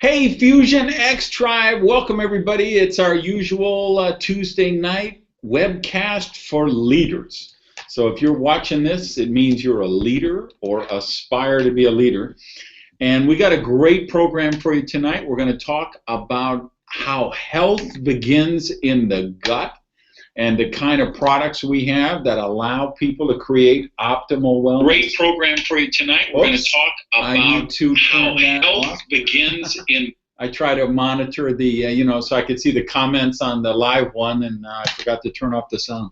Hey, Fusion X Tribe, welcome everybody. It's our usual Tuesday night webcast for leaders. So if you're watching this, it means you're a leader or aspire to be a leader. And we got a great program for you tonight. We're going to talk about how health begins in the gut and the kind of products we have that allow people to create optimal wellness. Great program for you tonight. We're going to talk about how health begins in. I try to monitor the, so I could see the comments on the live one, and I forgot to turn off the sound.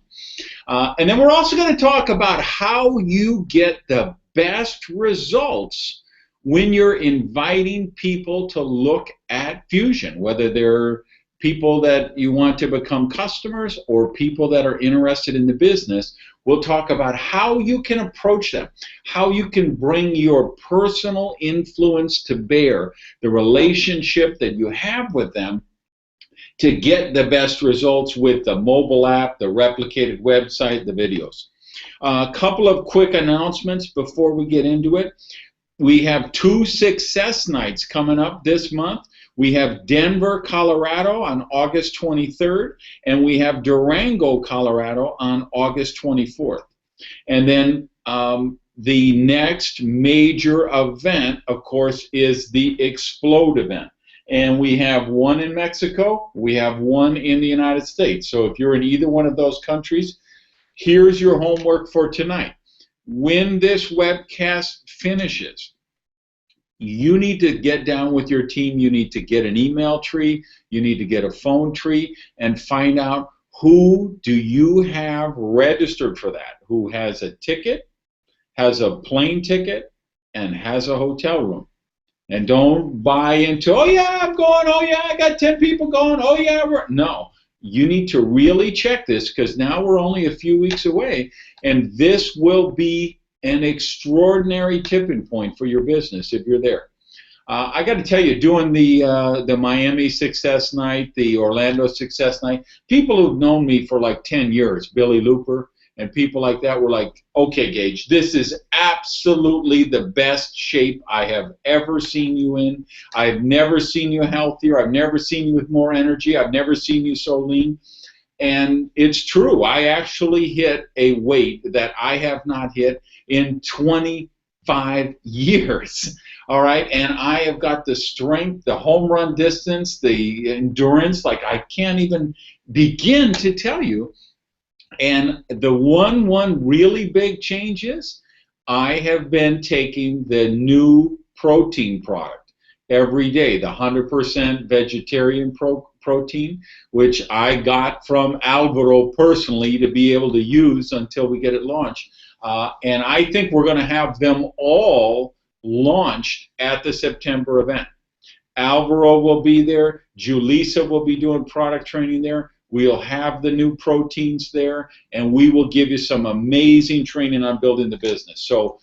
And then we're also going to talk about how you get the best results when you're inviting people to look at Fusion, whether they're people that you want to become customers or people that are interested in the business. We'll talk about how you can approach them, how you can bring your personal influence to bear, the relationship that you have with them to get the best results with the mobile app, the replicated website, the videos. A couple of quick announcements before we get into it. We have 2 success nights coming up this month. We have Denver, Colorado on August 23rd, and we have Durango, Colorado on August 24th. And then the next major event, of course, is the Explode event. And we have one in Mexico, we have one in the United States. So if you're in either one of those countries, here's your homework for tonight. When this webcast finishes, you need to get down with your team. You need to get an email tree. You need to get a phone tree and find out who do you have registered for that, who has a ticket, has a plane ticket, and has a hotel room. And don't buy into, oh yeah, I'm going, oh yeah, I got 10 people going, oh yeah. No, you need to really check this because now we're only a few weeks away, and this will be an extraordinary tipping point for your business if you're there. I got to tell you, doing the Miami Success Night, the Orlando Success Night, people who've known me for like 10 years, Billy Looper, and people like that were like, okay, Gage, this is absolutely the best shape I have ever seen you in. I've never seen you healthier. I've never seen you with more energy. I've never seen you so lean. And it's true. I actually hit a weight that I have not hit in 25 years. All right, and I have got the strength, the home run distance, the endurance, like I can't even begin to tell you. And the one really big change is I have been taking the new protein product every day, the 100% vegetarian protein, which I got from Alvaro personally to be able to use until we get it launched. And I think we're going to have them all launched at the September event. Alvaro will be there. Julissa will be doing product training there. We'll have the new proteins there, and we will give you some amazing training on building the business. So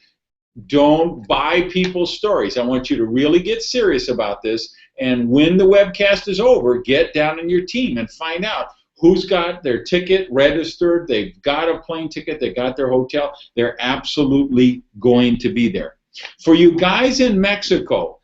don't buy people's stories. I want you to really get serious about this, and when the webcast is over, get down in your team and find out who's got their ticket registered, they've got a plane ticket, they got their hotel, they're absolutely going to be there. For you guys in Mexico,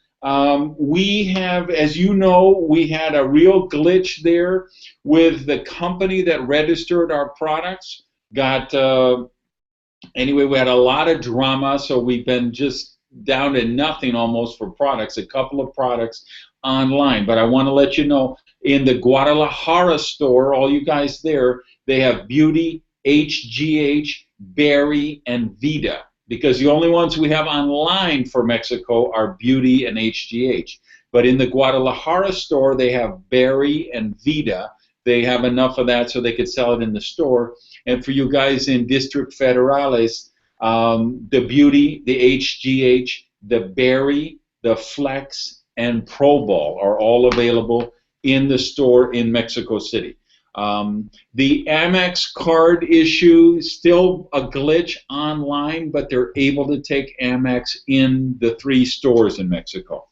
we have, as you know, we had a real glitch there with the company that registered our products. Anyway, we had a lot of drama, so we've been just down to nothing almost for products, a couple of products online. But I want to let you know, in the Guadalajara store, all you guys there, they have Beauty, HGH, Berry, and Vita, because the only ones we have online for Mexico are Beauty and HGH. But in the Guadalajara store, they have Berry and Vita. They have enough of that so they could sell it in the store. And for you guys in District Federales, the Beauty, the HGH, the Berry, the Flex, and Pro Ball are all available in the store in Mexico City. The Amex card issue is still a glitch online, but they're able to take Amex in the 3 stores in Mexico.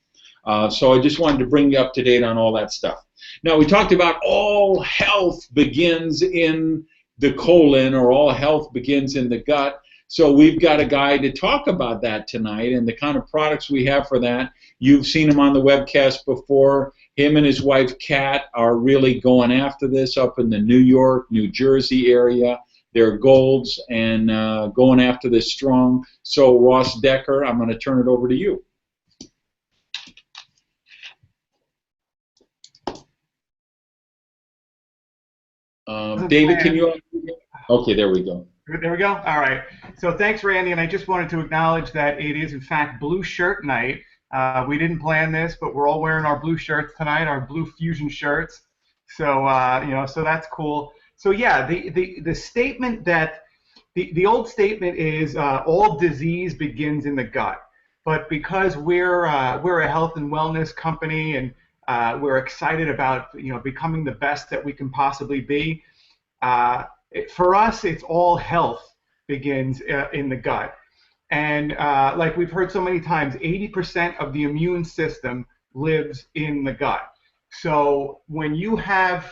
So I just wanted to bring you up to date on all that stuff. Now, we talked about all health begins in the colon, or all health begins in the gut. So we've got a guy to talk about that tonight and the kind of products we have for that. You've seen him on the webcast before. Him and his wife, Kat, are really going after this up in the New York, New Jersey area. Their goals and going after this strong. So Ross Decker, I'm going to turn it over to you. David, can you? Okay, there we go. There we go. All right. So thanks, Randy, and I just wanted to acknowledge that it is in fact Blue Shirt Night. We didn't plan this, but we're all wearing our blue shirts tonight, our blue fusion shirts. So so that's cool. So yeah, the statement that the old statement is all disease begins in the gut. But because we're a health and wellness company and we're excited about becoming the best that we can possibly be. For us, it's all health begins in the gut. And like we've heard so many times, 80% of the immune system lives in the gut. So when you have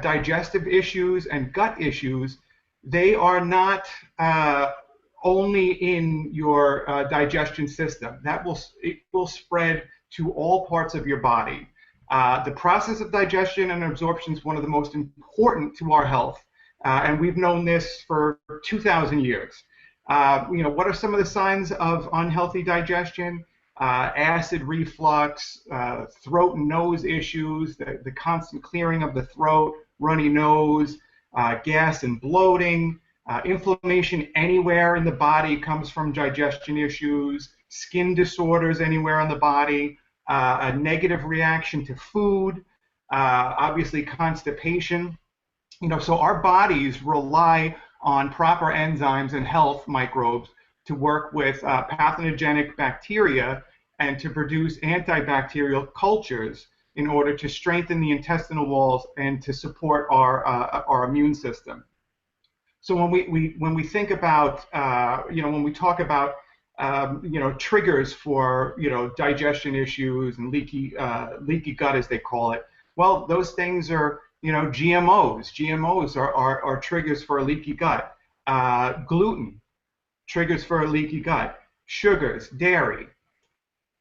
digestive issues and gut issues, they are not only in your digestion system. It will spread to all parts of your body. The process of digestion and absorption is one of the most important to our health, and we've known this for 2,000 years. What are some of the signs of unhealthy digestion? Acid reflux, throat and nose issues, the constant clearing of the throat, runny nose, gas and bloating, inflammation anywhere in the body comes from digestion issues, skin disorders anywhere in the body, a negative reaction to food, obviously constipation. So our bodies rely on proper enzymes and health microbes to work with pathogenic bacteria and to produce antibacterial cultures in order to strengthen the intestinal walls and to support our immune system. So when we think about when we talk about triggers for digestion issues and leaky gut, as they call it, well, those things are GMOs. GMOs are triggers for a leaky gut. Gluten, triggers for a leaky gut. Sugars, dairy.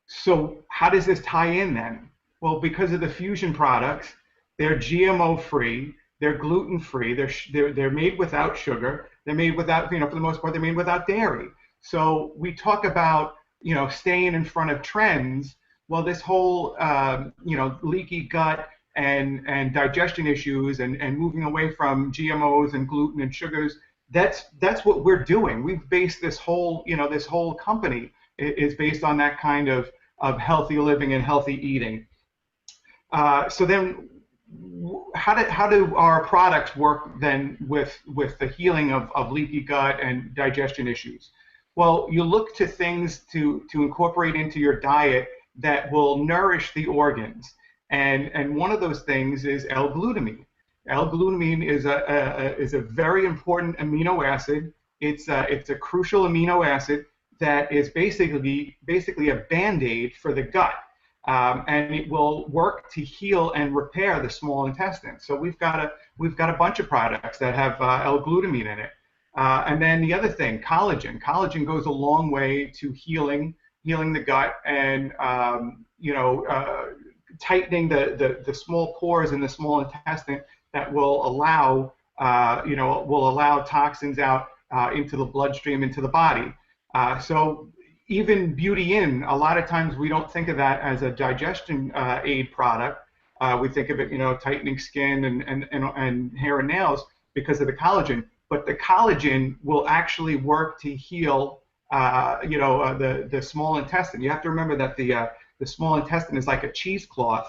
So how does this tie in then? Well, because of the fusion products, they're GMO-free, they're gluten-free, they're made without sugar, they're made without, for the most part, they're made without dairy. So we talk about, staying in front of trends. Well, this whole, leaky gut and digestion issues and moving away from GMOs and gluten and sugars, that's what we're doing. We've based this whole, this whole company is based on that kind of healthy living and healthy eating. So then, how do our products work then with the healing of leaky gut and digestion issues? Well, you look to things to incorporate into your diet that will nourish the organs, and one of those things is L-glutamine. L-glutamine is a very important amino acid. It's a crucial amino acid that is basically a Band-Aid for the gut. And it will work to heal and repair the small intestine. So we've got a bunch of products that have L-glutamine in it. And then the other thing, collagen. Collagen goes a long way to healing the gut and tightening the small pores in the small intestine that will allow toxins out into the bloodstream, into the body. So even Beauty In, a lot of times we don't think of that as a digestion aid product. We think of it, tightening skin and hair and nails because of the collagen. But the collagen will actually work to heal, the small intestine. You have to remember that the small intestine is like a cheesecloth,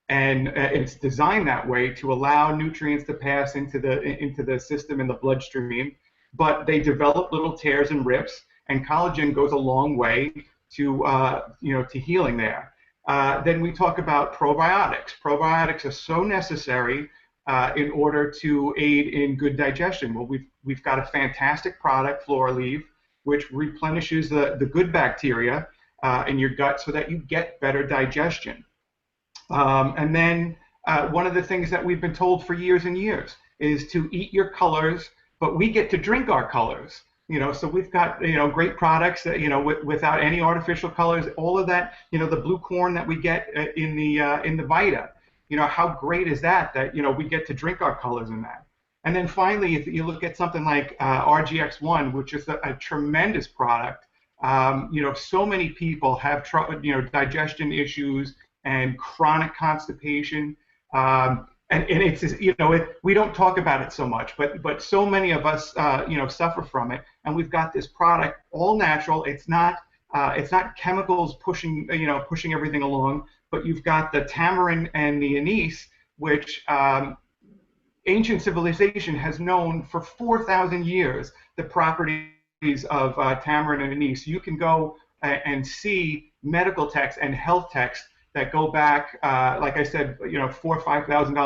and it's designed that way to allow nutrients to pass into the system and the bloodstream. But they develop little tears and rips. And collagen goes a long way to healing there. Then we talk about probiotics. Probiotics are so necessary in order to aid in good digestion. Well, we've got a fantastic product, Flora-Leave, which replenishes the good bacteria in your gut so that you get better digestion. And then one of the things that we've been told for years and years is to eat your colors, but we get to drink our colors. So we've got, great products that, without any artificial colors, all of that, the blue corn that we get in the Vita, how great is that, we get to drink our colors in that. And then finally, if you look at something like RGX-1, which is a tremendous product, so many people have digestion issues and chronic constipation. And it's, we don't talk about it so much, but so many of us, suffer from it. And we've got this product, all natural. It's not chemicals pushing everything along. But you've got the tamarin and the anise, which ancient civilization has known for 4,000 years the properties of tamarin and anise. You can go and see medical texts and health texts that go back, like I said, 4,000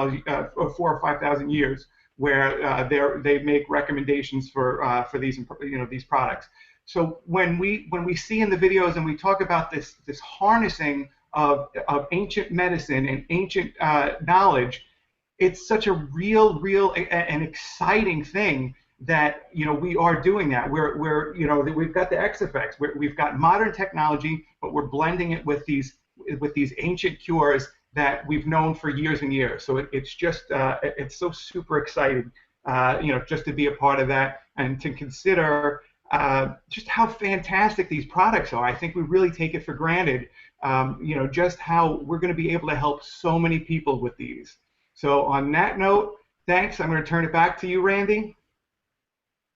or 5,000 years, where they make recommendations for these products. So when we see in the videos and we talk about this harnessing of ancient medicine and ancient knowledge, it's such a real and exciting thing that we are doing that. We've got the X effects. We've got modern technology, but we're blending it with these ancient cures that we've known for years and years. So it's just it's so super exciting, just to be a part of that and to consider just how fantastic these products are. I think we really take it for granted, just how we're going to be able to help so many people with these. So on that note, thanks. I'm going to turn it back to you, Randy.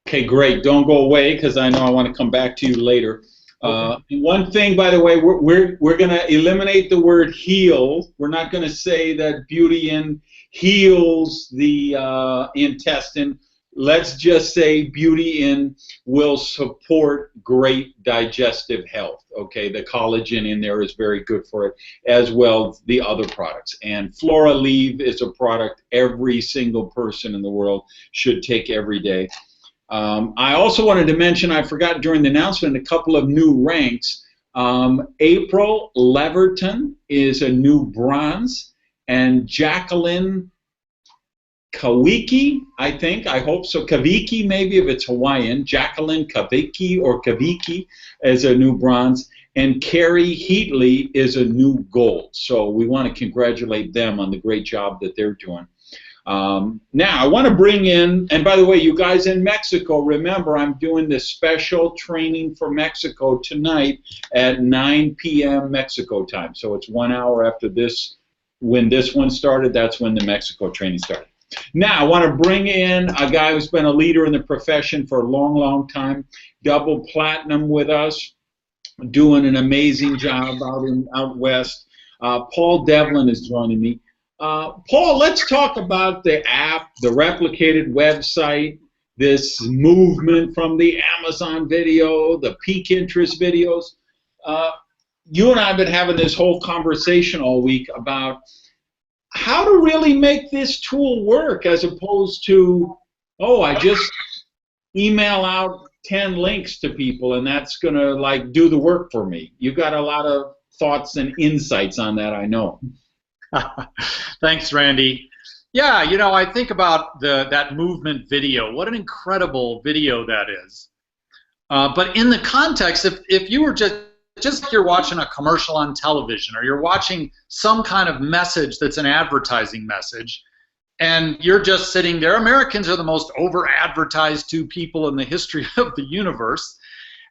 Okay, great. Don't go away, because I know I want to come back to you later. Okay. One thing, by the way, we're going to eliminate the word heal. We're not going to say that Beauty-In heals the intestine. Let's just say Beauty-In will support great digestive health. Okay, the collagen in there is very good for it, as well as the other products. And Flora Leave is a product every single person in the world should take every day. I also wanted to mention, I forgot during the announcement, a couple of new ranks. April Leverton is a new bronze, and Jacqueline Kawiki, I hope so. Kaviki, maybe, if it's Hawaiian. Jacqueline Kaviki or Kaviki is a new bronze, and Carrie Heatley is a new gold. So we want to congratulate them on the great job that they're doing. Now, I want to bring in, and by the way, you guys in Mexico, remember, I'm doing this special training for Mexico tonight at 9 p.m. Mexico time. So it's 1 hour after this. When this one started, that's when the Mexico training started. Now, I want to bring in a guy who's been a leader in the profession for a long time, double platinum with us, doing an amazing job out west. Paul Devlin is joining me. Paul, let's talk about the app, the replicated website, this movement from the Amazon video, the peak interest videos. You and I have been having this whole conversation all week about how to really make this tool work, as opposed to, oh, I just email out 10 links to people and that's going to like do the work for me. You got a lot of thoughts and insights on that, I know. Thanks, Randy. Yeah, I think about that movement video. What an incredible video that is. But in the context, if you were just like you're watching a commercial on television, or you're watching some kind of message that's an advertising message, and you're just sitting there. Americans are the most over-advertised to people in the history of the universe.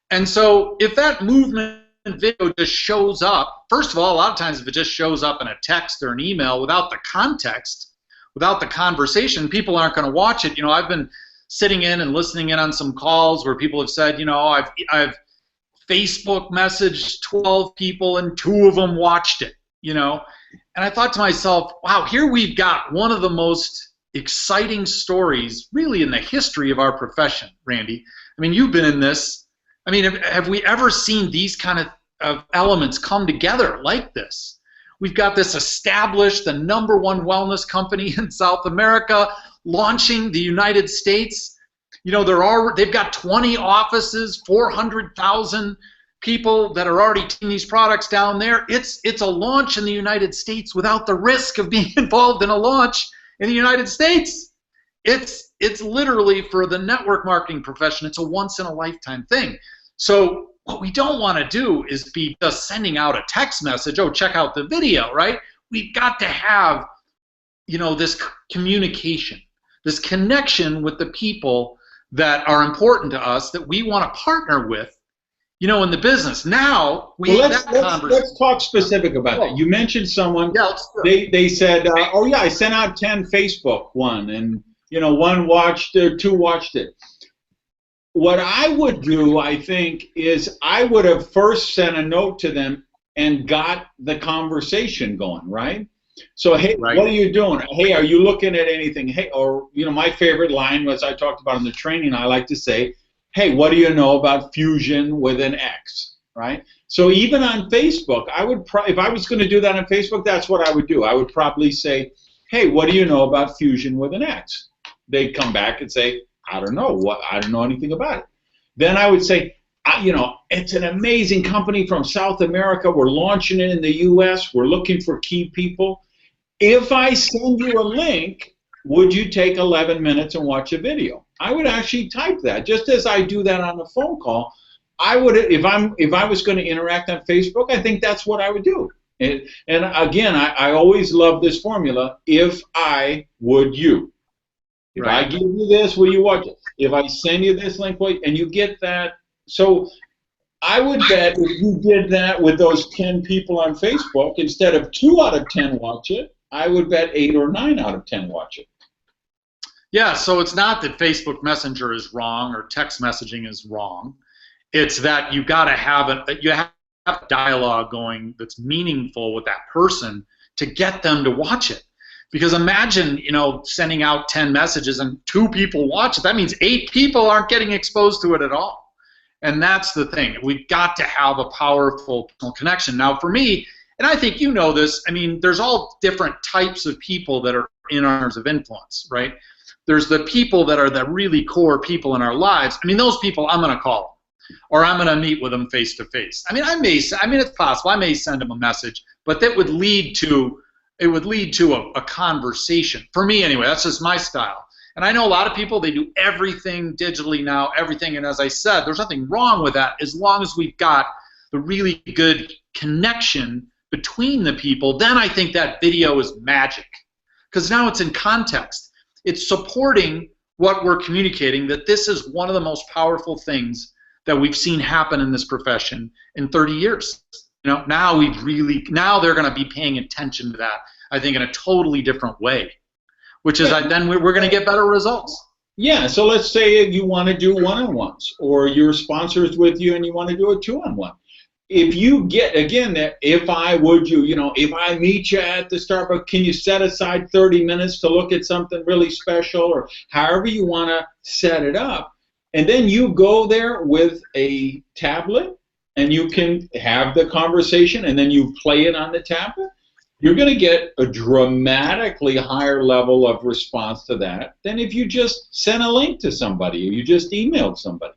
And so if that movement video just shows up, first of all, a lot of times if it just shows up in a text or an email without the context, without the conversation, people aren't going to watch it. I've been sitting in and listening in on some calls where people have said, I've Facebook messaged 12 people and 2 of them watched it, and I thought to myself, wow, here we've got one of the most exciting stories really in the history of our profession, Randy. I mean, you've been in this. I mean, have we ever seen these kind of elements come together like this? We've got this established, the #1 wellness company in South America, launching the United States. They've got 20 offices, 400,000 people that are already taking these products down there. It's a launch in the United States without the risk of being involved in a launch in the United States. It's literally, for the network marketing profession, it's a once in a lifetime thing. So what we don't want to do is be just sending out a text message, oh, check out the video, right? We've got to have, this communication, this connection with the people that are important to us, that we want to partner with, in the business. Now let's talk specific about that. You mentioned someone. Yeah, they said, oh yeah, I sent out 10 Facebook one, and one watched it, 2 watched it. What I would do, I think, is I would have first sent a note to them and got the conversation going, right? So, hey, right. What are you doing? Hey, are you looking at anything? Hey, or, my favorite line was, I talked about in the training, I like to say, hey, what do you know about fusion with an X, right? So even on Facebook, I would if I was going to do that on Facebook, that's what I would do. I would probably say, hey, what do you know about fusion with an X? They'd come back and say, I don't know. I don't know anything about it. Then I would say, it's an amazing company from South America. We're launching it in the U.S. We're looking for key people. If I send you a link, would you take 11 minutes and watch a video? I would actually type that, just as I do that on a phone call. I would, if I was going to interact on Facebook, I think that's what I would do. And again, I always love this formula. If I, would you? If right. I give you this, will you watch it? If I send you this link, and you get that. So I would bet if you did that with those 10 people on Facebook, instead of 2 out of 10 watch it, I would bet 8 or 9 out of 10 watch it. Yeah, so it's not that Facebook Messenger is wrong or text messaging is wrong. It's that you got to have a dialogue going that's meaningful with that person to get them to watch it. Because imagine, sending out 10 messages and 2 people watch it. That means 8 people aren't getting exposed to it at all. And that's the thing. We've got to have a powerful connection. Now, for me, and I think you know this, there's all different types of people that are in our spheres of influence, right? There's the people that are the really core people in our lives. Those people I'm going to call them, or I'm going to meet with them face to face. It's possible I may send them a message, but that would lead to a conversation. For me, anyway, that's just my style. And I know a lot of people, they do everything digitally now, everything. And as I said, there's nothing wrong with that as long as we've got the really good connection between the people. Then I think that video is magic, because now it's in context. It's supporting what we're communicating, that this is one of the most powerful things that we've seen happen in this profession in 30 years. Now they're going to be paying attention to that, I think, in a totally different way, which is then we're going to get better results. Yeah, so let's say you want to do one-on-ones, or your sponsor is with you and you want to do a 2-on-1. If you get, again, that if I, would you, if I meet you at the Starbucks, can you set aside 30 minutes to look at something really special, or however you want to set it up, and then you go there with a tablet and you can have the conversation and then you play it on the tablet, you're going to get a dramatically higher level of response to that than if you just sent a link to somebody or you just emailed somebody.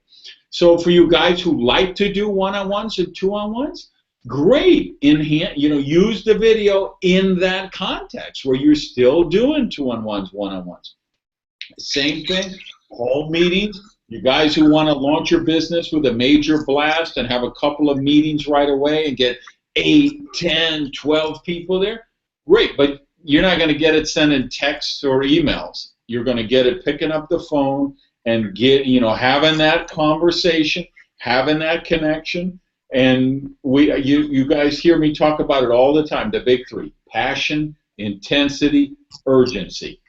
So for you guys who like to do one-on-ones and 2-on-1s, great. Use the video in that context where you're still doing 2-on-1s, one-on-ones. Same thing, home meetings. You guys who want to launch your business with a major blast and have a couple of meetings right away and get 8, 10, 12 people there, great. But you're not going to get it sending texts or emails. You're going to get it picking up the phone and having that conversation, having that connection. And you guys hear me talk about it all the time, the big 3: passion, intensity, urgency.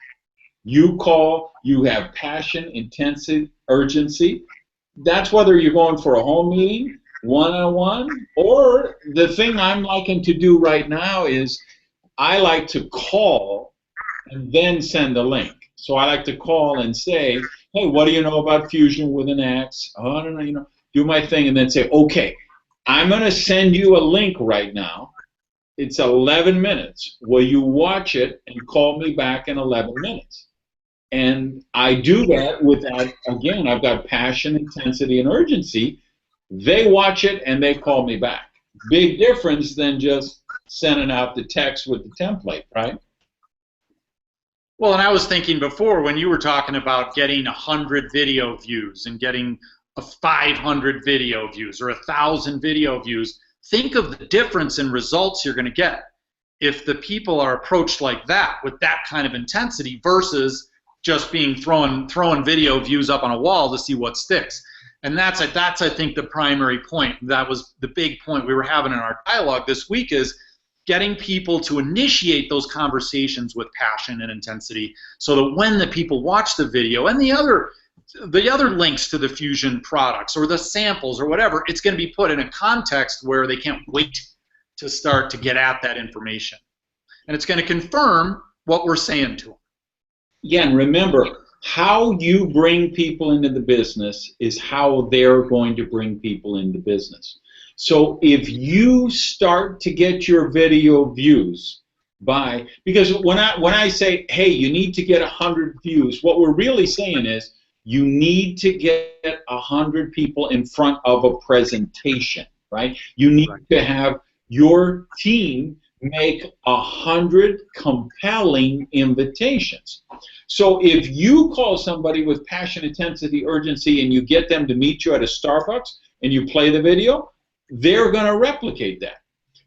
You call, you have passion, intensity, urgency. That's whether you're going for a home meeting, one-on-one, or the thing I'm liking to do right now is I like to call and then send a link. So I like to call and say, hey, what do you know about fusion with an X? Oh, I don't know, do my thing, and then say, okay, I'm going to send you a link right now. It's 11 minutes. Will you watch it and call me back in 11 minutes? And I do that with that, again, I've got passion, intensity, and urgency. They watch it and they call me back. Big difference than just sending out the text with the template, right? Well, and I was thinking before when you were talking about getting 100 video views and getting 500 video views or 1,000 video views, think of the difference in results you're going to get if the people are approached like that with that kind of intensity versus just being throwing video views up on a wall to see what sticks. And that's I think the primary point. That was the big point we were having in our dialogue this week, is getting people to initiate those conversations with passion and intensity, so that when the people watch the video and the other links to the Fusion products or the samples or whatever, it's going to be put in a context where they can't wait to start to get at that information. And it's going to confirm what we're saying to them. Yeah, and remember, how you bring people into the business is how they're going to bring people into business. So if you start to get your video views because when I say, hey, you need to get 100 views, what we're really saying is you need to get 100 people in front of a presentation, right? You need to have your team make 100 compelling invitations. So if you call somebody with passion, intensity, urgency, and you get them to meet you at a Starbucks and you play the video, they're going to replicate that.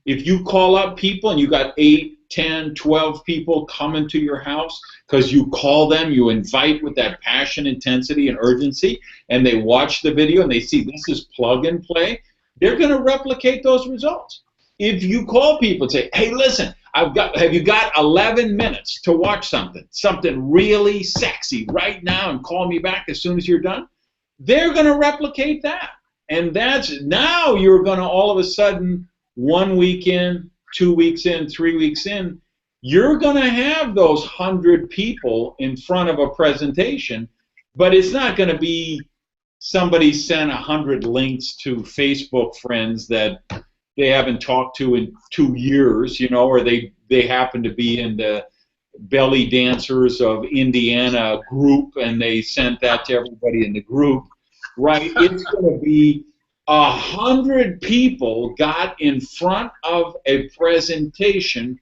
If you call up people and you got 8, 10, 12 people coming to your house because you call them, you invite with that passion, intensity, and urgency, and they watch the video and they see this is plug and play, they're going to replicate those results. If you call people and say, hey, listen, have you got 11 minutes to watch something really sexy right now, and call me back as soon as you're done, they're going to replicate that. And now you're going to all of a sudden, 1 week in, 2 weeks in, 3 weeks in, you're going to have those 100 people in front of a presentation, but it's not going to be somebody sent 100 links to Facebook friends that they haven't talked to in 2 years, or they happen to be in the belly dancers of Indiana group and they sent that to everybody in the group. Right, it's going to be 100 people got in front of a presentation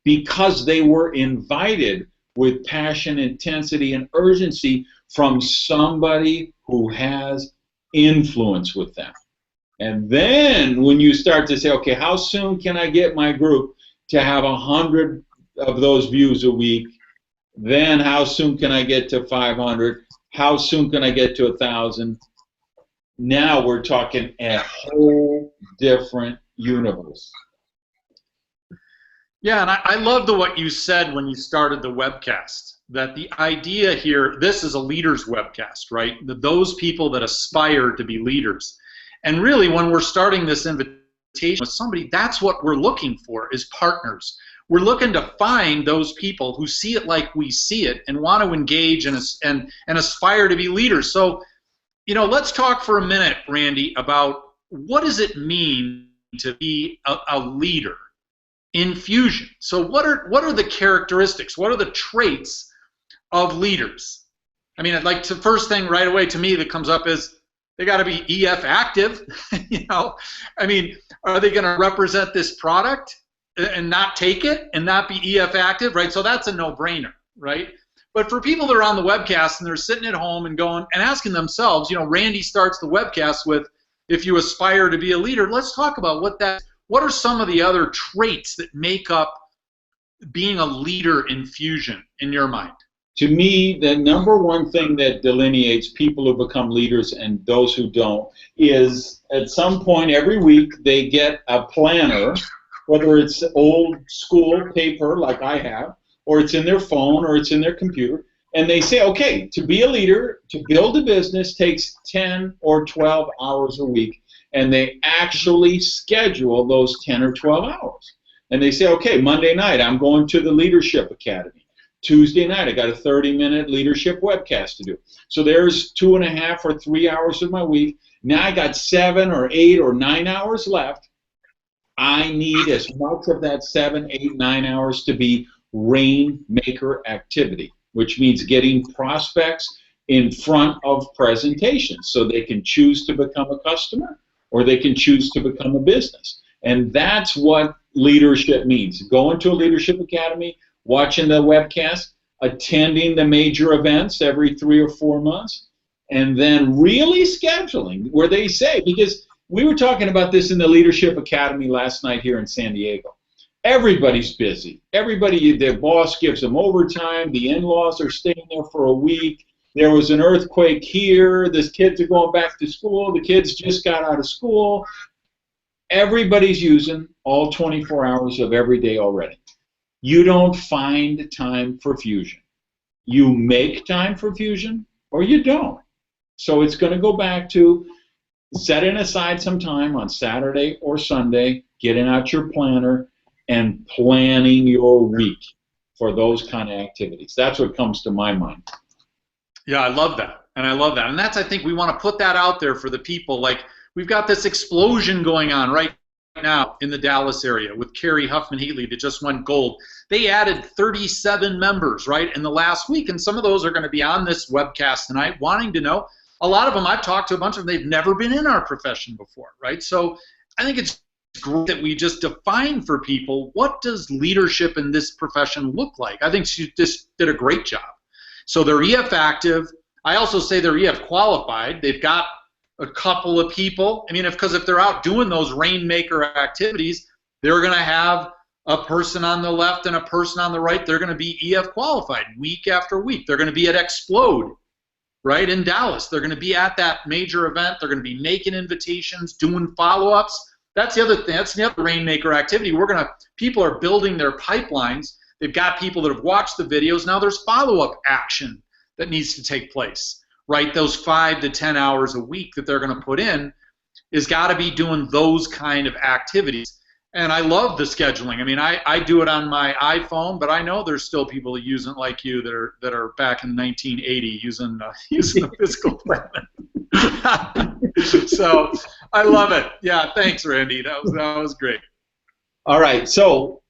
because they were invited with passion, intensity, and urgency from somebody who has influence with them. And then when you start to say, okay, how soon can I get my group to have 100 of those views a week? Then how soon can I get to 500? How soon can I get to 1,000? Now we're talking a whole different universe. Yeah, and I love what you said when you started the webcast, that the idea here, this is a leaders webcast, right? Those people that aspire to be leaders. And really, when we're starting this invitation with somebody, that's what we're looking for, is partners. We're looking to find those people who see it like we see it and want to engage and aspire to be leaders. So, let's talk for a minute, Randy, about what does it mean to be a leader in Fusion. So what are the characteristics? What are the traits of leaders? I mean, I'd like to, first thing right away to me that comes up is they got to be EF active. I mean, are they going to represent this product and not take it and not be EF active, right? So that's a no-brainer, right? But for people that are on the webcast and they're sitting at home and going and asking themselves, Randy starts the webcast with, if you aspire to be a leader, let's talk about what are some of the other traits that make up being a leader in Fusion in your mind? To me, the number one thing that delineates people who become leaders and those who don't is at some point every week they get a planner, whether it's old school paper like I have, or it's in their phone, or it's in their computer, and they say, okay, to be a leader, to build a business takes 10 or 12 hours a week, and they actually schedule those 10 or 12 hours. And they say, okay, Monday night I'm going to the Leadership Academy. Tuesday night I got a 30-minute Leadership Webcast to do. So there's 2.5 or 3 hours of my week. Now I got 7 or 8 or 9 hours left. I need as much of that 7, 8, 9 hours to be rainmaker activity, which means getting prospects in front of presentations so they can choose to become a customer or they can choose to become a business. And that's what leadership means. Going to a Leadership Academy, watching the webcast, attending the major events every 3 or 4 months, and then really scheduling where they say, because we were talking about this in the Leadership Academy last night here in San Diego. Everybody's busy. Everybody, their boss gives them overtime. The in-laws are staying there for a week. There was an earthquake here. The kids are going back to school. The kids just got out of school. Everybody's using all 24 hours of every day already. You don't find time for fusion. You make time for fusion or you don't. So it's going to go back to setting aside some time on Saturday or Sunday, getting out your planner, and planning your week for those kind of activities. That's what comes to my mind. Yeah, I love that. And I love that. And that's, I think we want to put that out there for the people. Like, we've got this explosion going on right now in the Dallas area with Carrie Huffman-Heatley that just went gold. They added 37 members, right, in the last week. And some of those are going to be on this webcast tonight wanting to know. A lot of them, I've talked to a bunch of them, they've never been in our profession before, right? So I think it's great that we just define for people, what does leadership in this profession look like? I think she just did a great job. So they're EF active. I also say they're EF qualified. They've got a couple of people. I mean, because if they're out doing those rainmaker activities, they're going to have a person on the left and a person on the right. They're going to be EF qualified week after week. They're going to be at Explode, right, in Dallas. They're going to be at that major event. They're going to be making invitations, doing follow-ups. That's the other thing. That's the other rainmaker activity. People are building their pipelines. They've got people that have watched the videos. Now there's follow-up action that needs to take place, right? Those 5 to 10 hours a week that they're going to put in is got to be doing those kind of activities. And I love the scheduling. I mean, I do it on my iPhone, but I know there's still people using like you that are back in 1980 using the physical planner. So I love it. Yeah, thanks, Randy. That was great. All right. So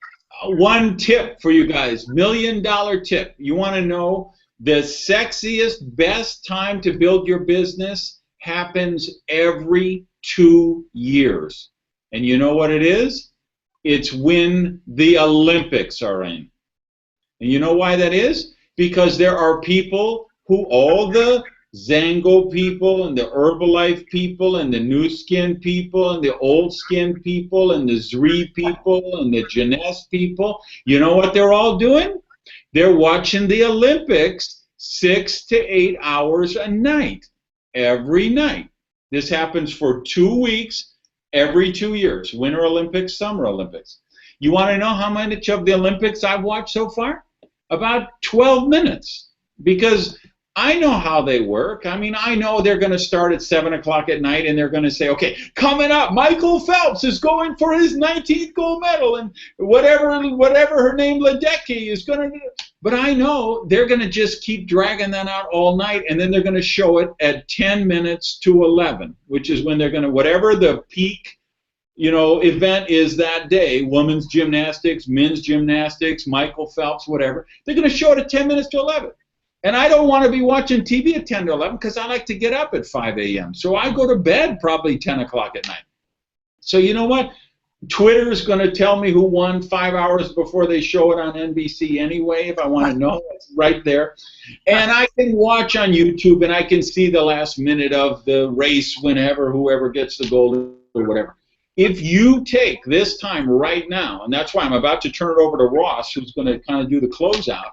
one tip for you guys, $1 million tip. You want to know the sexiest, best time to build your business happens every 2 years. And you know what it is? It's when the Olympics are in. And you know why that is? Because there are people who, all the Zango people and the Herbalife people and the New Skin people and the Old Skin people and the Zri people and the Jeunesse people, you know what they're all doing? They're watching the Olympics 6 to 8 hours a night, every night. This happens for 2 weeks. Every 2 years, Winter Olympics, Summer Olympics. You want to know how much of the Olympics I've watched so far? About 12 minutes, because I know how they work. I mean, I know they're going to start at 7 o'clock at night, and they're going to say, okay, coming up, Michael Phelps is going for his 19th gold medal, and whatever her name, Ledecky, is going to do. But I know they're going to just keep dragging that out all night, and then they're going to show it at 10 minutes to 11, which is when they're going to, whatever the peak, event is that day, women's gymnastics, men's gymnastics, Michael Phelps, whatever, they're going to show it at 10 minutes to 11. And I don't want to be watching TV at 10 to 11 because I like to get up at 5 a.m. So I go to bed probably 10 o'clock at night. So you know what? Twitter is going to tell me who won 5 hours before they show it on NBC anyway, if I want to know. It's right there. And I can watch on YouTube, and I can see the last minute of the race whenever, whoever gets the gold or whatever. If you take this time right now, and that's why I'm about to turn it over to Ross, who's going to kind of do the closeout,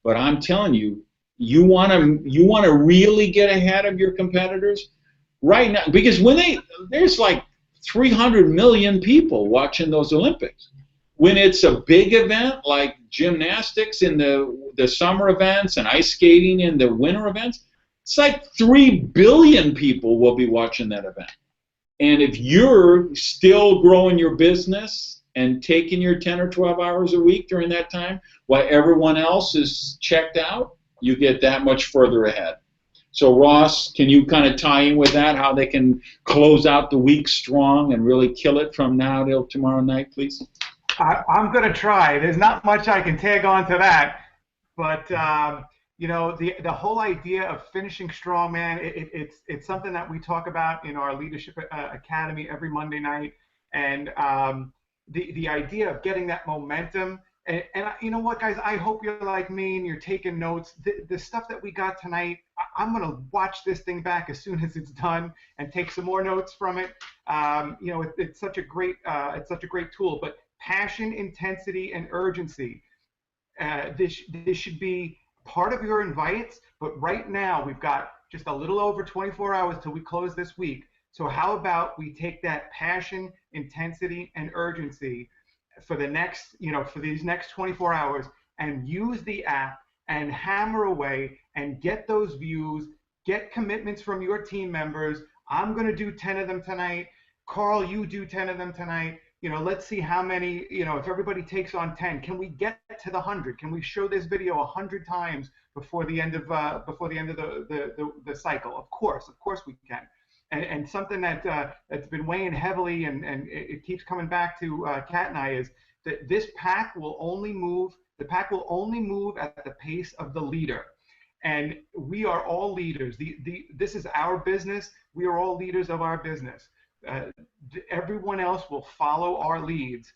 but I'm telling you, you want to really get ahead of your competitors right now, because there's like 300 million people watching those Olympics. When it's a big event like gymnastics in the summer events and ice skating in the winter events, it's like 3 billion people will be watching that event. And if you're still growing your business and taking your 10 or 12 hours a week during that time while everyone else is checked out, you get that much further ahead. So Ross, can you kind of tie in with that, how they can close out the week strong and really kill it from now till tomorrow night, please? I'm going to try. There's not much I can tag on to that, but the whole idea of finishing strong, man, it's something that we talk about in our Leadership Academy every Monday night, and the idea of getting that momentum And you know what, guys? I hope you're like me and you're taking notes. The stuff that we got tonight, I'm going to watch this thing back as soon as it's done and take some more notes from it. You know, it's such a great tool. But passion, intensity, and urgency. This should be part of your invites. But right now, we've got just a little over 24 hours till we close this week. So how about we take that passion, intensity, and urgency for the next, for these next 24 hours and use the app and hammer away and get those views, get commitments from your team members. I'm going to do 10 of them tonight. Carl, you do 10 of them tonight. Let's see how many, if everybody takes on 10, can we get to the 100? Can we show this video 100 times before the end of the cycle? Of course we can. And something that's been weighing heavily and it keeps coming back to Kat and I is that this pack will only move. The pack will only move at the pace of the leader, and we are all leaders. This is our business. We are all leaders of our business. Everyone else will follow our leads.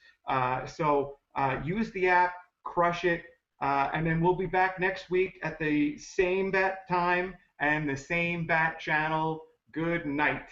So use the app, crush it, and then we'll be back next week at the same bat time and the same bat channel. Good night.